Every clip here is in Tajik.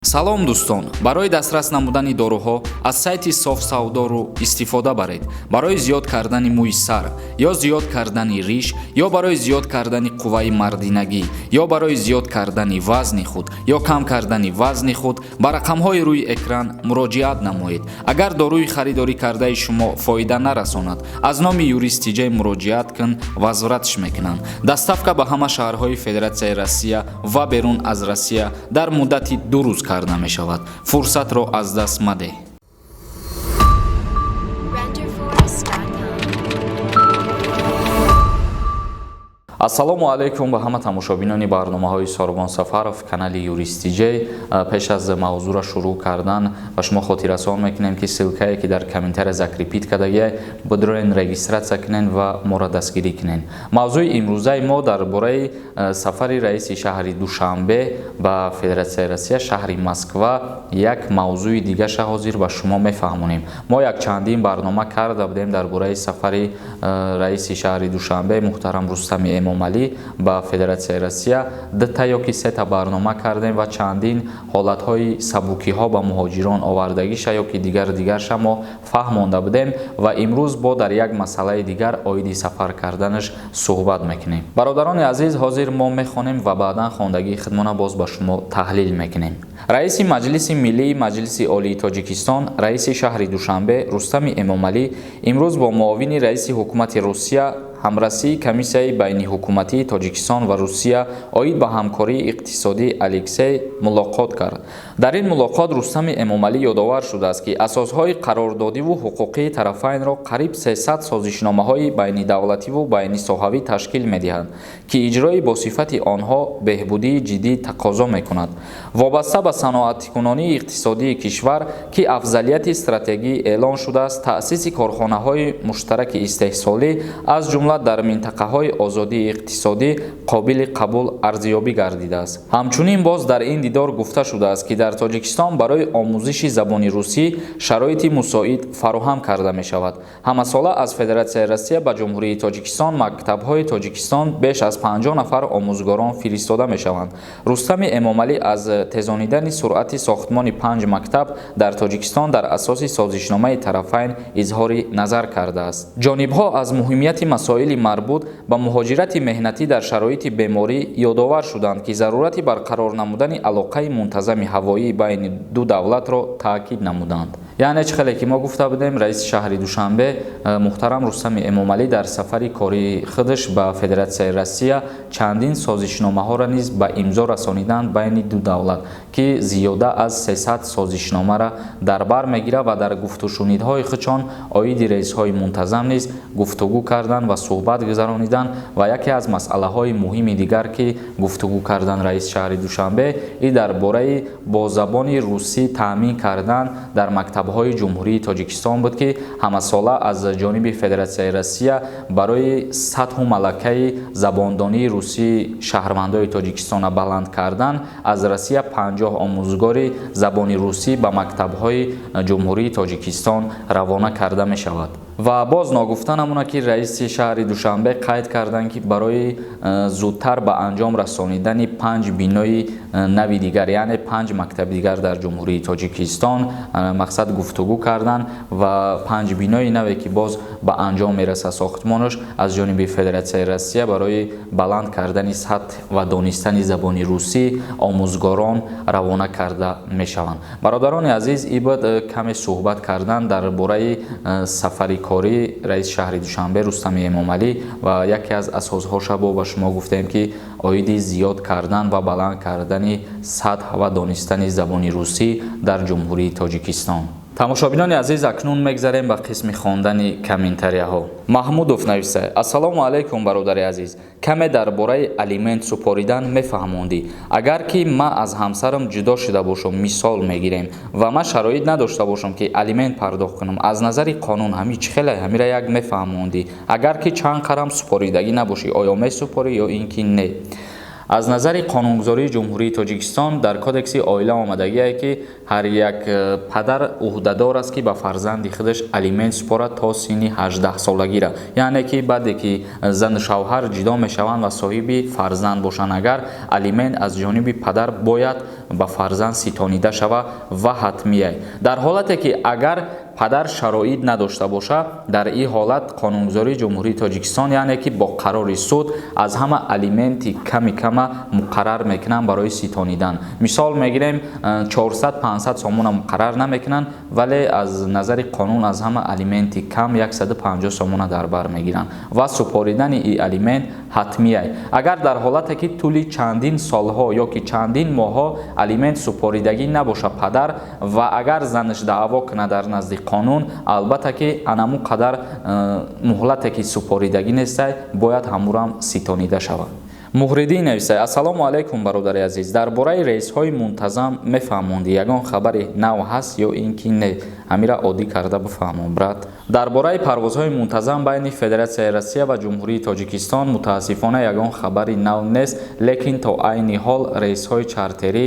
салом дӯстон, барои дастрас намудани доруҳо аз сайти софсавдору истифода баред. Барои зиёд кардани мӯи сар ё зиёд кардани риш ё барои зиёд кардани қувваи мардинагӣ ё барои зиёд кардани вазни худ ё кам кардани вазни худ ба рақамҳои рӯи экран муроҷиат намоед. Агар дорӯи харидорӣ кардаи шумо фоида нарасонад, аз номи юристиҷа муроҷиат кун, возвратш мекунанд. Доставка ба ҳама шаҳрҳои Федератсияи Россия ва берун аз Россия дар муддати 2 рӯз карда мешавад. Фурсатро аз даст маде. ассалому алайкум ба ҳама тамошобинони барномаҳои Сорбон Сафаров канали Юристиҷей. пеш аз мавзӯъро шурӯъ кардан ба шумо хотиррасон мекунем ки ссилкае ки дар комментария закрепит кардагия бидурен регистратсия кунен ва моро дастгирӣ кунен. мавзӯи имрӯзаи мо дар бораи сафари раиси шаҳри Душанбе ба Федератсияи Россия шаҳри Москва як мавзӯи дигаша ҳозир ба шумо мефаҳмонем. мо як чандин барнома карда будем дар бораи сафари раиси шаҳри Душанбе муҳтарам Рустами Эмомалӣ ба Федератсияи Россия дута ёки сета барнома кардем ва чандин ҳолатҳои сабукиҳо ба муҳоҷирон овардагиша ёки дигарша мо фаҳмонда будем ва имрӯз бо дар як масъалаи дигар оиди сафар карданаш суҳбат мекунем. бародарони азиз, ҳозир мо мехонем ва баъдан хондагии худмона боз ба шумо таҳлил мекунем. раиси маҷлиси миллии маҷлиси олии Тоҷикистон, раиси шаҳри Душанбе Рустами Эмомалӣ имрӯз бо муовини раиси ҳукумати Русия ҳамрасии комиссияи байниҳукуматии Тоҷикистон ва Русия оид ба ҳамкории иқтисодӣ Алексей мулоқот кард. дар ин мулоқот Рустами Эмомалӣ ёдовар шудааст ки асосҳои қарордодиву ҳуқуқии тарафайнро қариб 300 созишномаҳои байнидавлативу байнисоҳавӣ ташкил медиҳад ки иҷрои босифати онҳо беҳбудии ҷиддӣ тақозо мекунад. вобаста ба саноаткунонии иқтисодии кишвар ки афзалияти стратегӣ эълон шудааст, таъсиси корхонаҳои муштараки истеҳсолӣ аз ҷумла дар минтақаҳои озодии иқтисодӣ қобили қабул арзёбӣ гардидааст. ҳамчунин боз дар ин дидор гуфта шудааст ки дар Тоҷикистон барои омӯзиши забони русӣ шароити мусоид фароҳам карда мешавад. ҳамасола аз Федератсияи Россия ба ҷумҳурии Тоҷикистон мактабҳои Тоҷикистон беш аз 50 нафар омӯзгорон фиристода мешаванд. Рустами Эмомалӣ аз тезонидани суръати сохтмони 5 мактаб дар Тоҷикистон дар асоси созишномаи тарафайн изҳори назар кардааст. ҷонибҳо аз муҳимияти масоили марбут ба муҳоҷирати меҳнатӣ дар шароити беморӣ ёдовар шуданд ки зарурати барқарор намудани алоқаи мунтазами ҳавоии байни ду давлатро таъкид намуданд. яъне чӣ хеле ки мо гуфта будем, раиси шаҳри Душанбе муҳтарам Рустами Эмомалӣ дар сафари кории худаш ба Федератсияи Россия чандин созишномаҳоро низ ба имзо расониданд байни ду давлат ки зиёда аз 300 созишномаро дар бар мегирад ва дар гуфтушунидҳои худшон оиди рейсҳои мунтазам низ гуфтугӯ кардан ва суҳбат гузаронидан ва яке аз масъалаҳои муҳими дигар ки гуфтугӯ кардан раиси шаҳри Душанбе и дар бораи бо забони русӣ таъмин кардан дар мактабҳои ҷумҳурии Тоҷикистон буд ки ҳамасола аз ҷониби Федератсияи Россия барои сатҳу малакаи забондонии русии шаҳрвандои Тоҷикистона баланд кардан аз Россия 50 омӯзгори забони русӣ ба мактабҳои ҷумҳурии Тоҷикистон равона карда мешавад. ва боз ногуфта намуна ки раиси шаҳри Душанбе қайд карданд ки барои зудтар ба анҷом расонидани 5 бинои нави дигар, яъне 5 мактаби дигар дар ҷумҳурии Тоҷикистон мақсад гуфтугӯ кардан ва 5 бинои наве ки боз ба анҷом мераса сохтмонаш аз ҷониби Федератсияи Россия барои баланд кардани сатҳ ва донистани забони русӣ омӯзгорон равона карда мешаванд. бародарони азиз, ибад каме суҳбат кардан дар бораи сафари кори раиси шаҳри Душанбе Рустами Эмомалӣ ва яке аз асосҳоша ба шумо гуфтем ки оиди зиёд кардан ва баланд кардани сатҳ ва донистани забони русӣ дар ҷумҳурии Тоҷикистон. тамошобинони азиз, акнун мегзарем ба қисми хондани комментарияҳо. Маҳмудов нависа: ассалому алайкум бародари азиз, каме дар бораи алимент супоридан мефаҳмондӣ. агар ки ман аз ҳамсарам ҷудо шуда бошам, мисол мегирем, ва ман шароит надошта бошам ки алимент пардохт кунам, аз назари қонун ҳамин чӣ хеле ҳамира як мефаҳмондӣ. агар ки чанд қарам супоридагӣ набошӣ, оё месупорӣ ё ин ки не. аз назари қонунгузории ҷумҳурии Тоҷикистон дар кодекси оила омадагие ки ҳар як падар уҳдадор аст ки ба фарзанди худаш алимент супорад то синни 18 солагира, яъне ки баъде ки зану шавҳар ҷудо мешаванд ва соҳиби фарзанд бошанд, агар алимент аз ҷониби падар бояд ба фарзанд ситонида шава ва ҳатмия. дар ҳолате ки агар падар шароит надошта боша, дар ин ҳолат қонунгузории ҷумҳурии Тоҷикистон яъне ки бо қарори суд аз ҳама алименти кама муқаррар мекунанд барои ситонидан. мисол мегирем 400-500 сомона муқаррар намекунанд, вале аз назари қонун аз ҳама алименти кам 150 сомона дар бар мегиранд ва супоридани ин алимент ҳатмия. агар дар ҳолате ки тӯли чандин солҳо ё ки чандин моҳҳо алимент супоридагӣ набоша падар ва агар занаш даъво кунад дар назди қонун, албатта ки анаму қадар муҳлате ки супоридагӣ нестай бояд ҳамурам ситонида шавад. муҳриддин нависай: ассалому алайкум бародари азиз, дар бораи рейсҳои мунтазам мефаҳмонди ягон хабари нав ҳаст ё ин ки не? ҳамира оддӣ карда бифаҳмон брат. дар бораи парвозҳои мунтазам байни Федератсияи Россия ва Ҷумҳурии Тоҷикистон мутаассифона ягон хабари нав нест, лекин то айни ҳол рейсҳои чартерӣ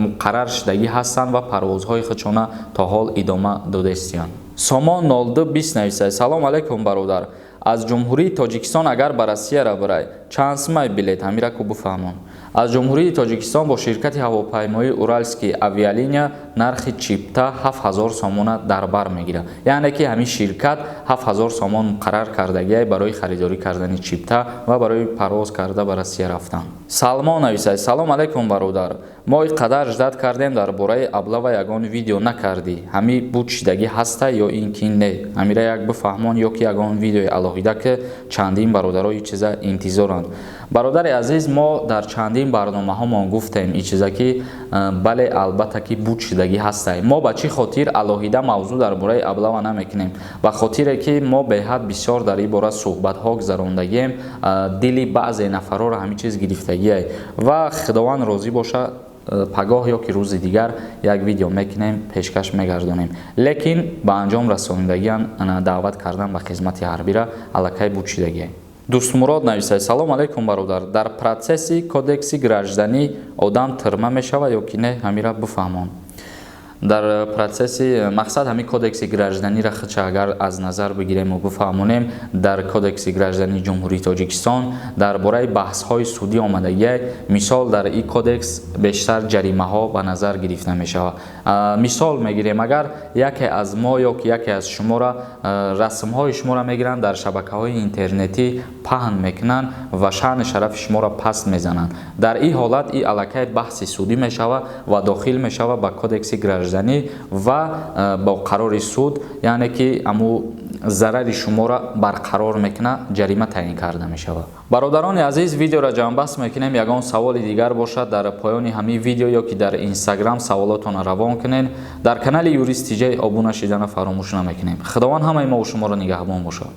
муқаррар шудагӣ ҳастанд ва парвозҳои худшона то ҳол идома додастанд. Somon 0220 нависай: салом алайкум бародар, аз ҷумҳурии Тоҷикистон агар ба Россия равбарай чанд сумаи билет ҳамира ку бифаҳмон. аз ҷумҳурии Тоҷикистон бо ширкати ҳавопаймоии Уральский авиалиния нархи чипта 7000 сомона дар бар мегирад, яъне ки ҳамин ширкат 7000 сомон муқаррар кардагия барои харидорӣ кардани чипта ва барои парвоз карда ба Россия рафтан. Салмон нависай: салом алайкум бародар, мо иқадар ждат кардем дар бораи аблава ягон видео накардӣ, ҳами буд шидагӣ ҳаста ё ин ки не? ҳамира як бифаҳмон ё ки ягон видеои алоҳида ки чандин бародаро ин чиза интизоранд. бародари азиз, мо дар чандин барномаҳомон гуфтем ин чиза ки бале албатта ки буд шидагӣ ҳастай. мо ба чӣ хотир алоҳида мавзӯъ дар бораи аблава намекунем? ба хотире ки мо беҳад бисёр дар ин бора суҳбатҳо гузарондагием, дили баъзе нафарро ҳамин чиз гирифтагиай ва худованд розӣ боша пагоҳ ё ки рӯзи дигар як видео мекунем, пешкаш мегардонем, лекин ба анҷом расонидагиан даъват кардан ба хизмати ҳарбира аллакай буд шидагиай. Дӯстмурод нависай: салом алайкум бародар, дар протсесси кодекси гражданӣ одам тирма мешавад ё ки не? ҳамира бифаҳмон. дар процесси мақсад ҳамин кодекси гражданиро худша агар аз назар бигирем ва бифаҳмонем, дар кодекси граждании ҷумҳурии Тоҷикистон дар бораи баҳсҳои судӣ омадагия, мисол дар ин кодекс бештар ҷаримаҳо ба назар гирифта мешавад. мисол мегирем, агар яке аз мо ё ки яке аз шуморо расмҳои шуморо мегиранд, дар шабакаҳои интернетӣ паҳн мекунанд ва шаъни шарафи шуморо паст мезананд, дар ин ҳолат ин аллакай баҳси судӣ мешавад ва дохил мешавад ба кодекси гражданӣ ва бо қарори суд, яъне ки аму зарари шуморо барқарор мекуна, ҷарима таъин карда мешавад. бародарони азиз, видеоро ҷамъбаст мекунем. ягон саволи дигар бошад, дар поёни ҳамин видео ё ки дар Instagram саволотонро равон кунед. дар канали Юрист TJ обуна шидана фаромӯш намекунем. худованд ҳамаи мо шуморо нигаҳбон бошад.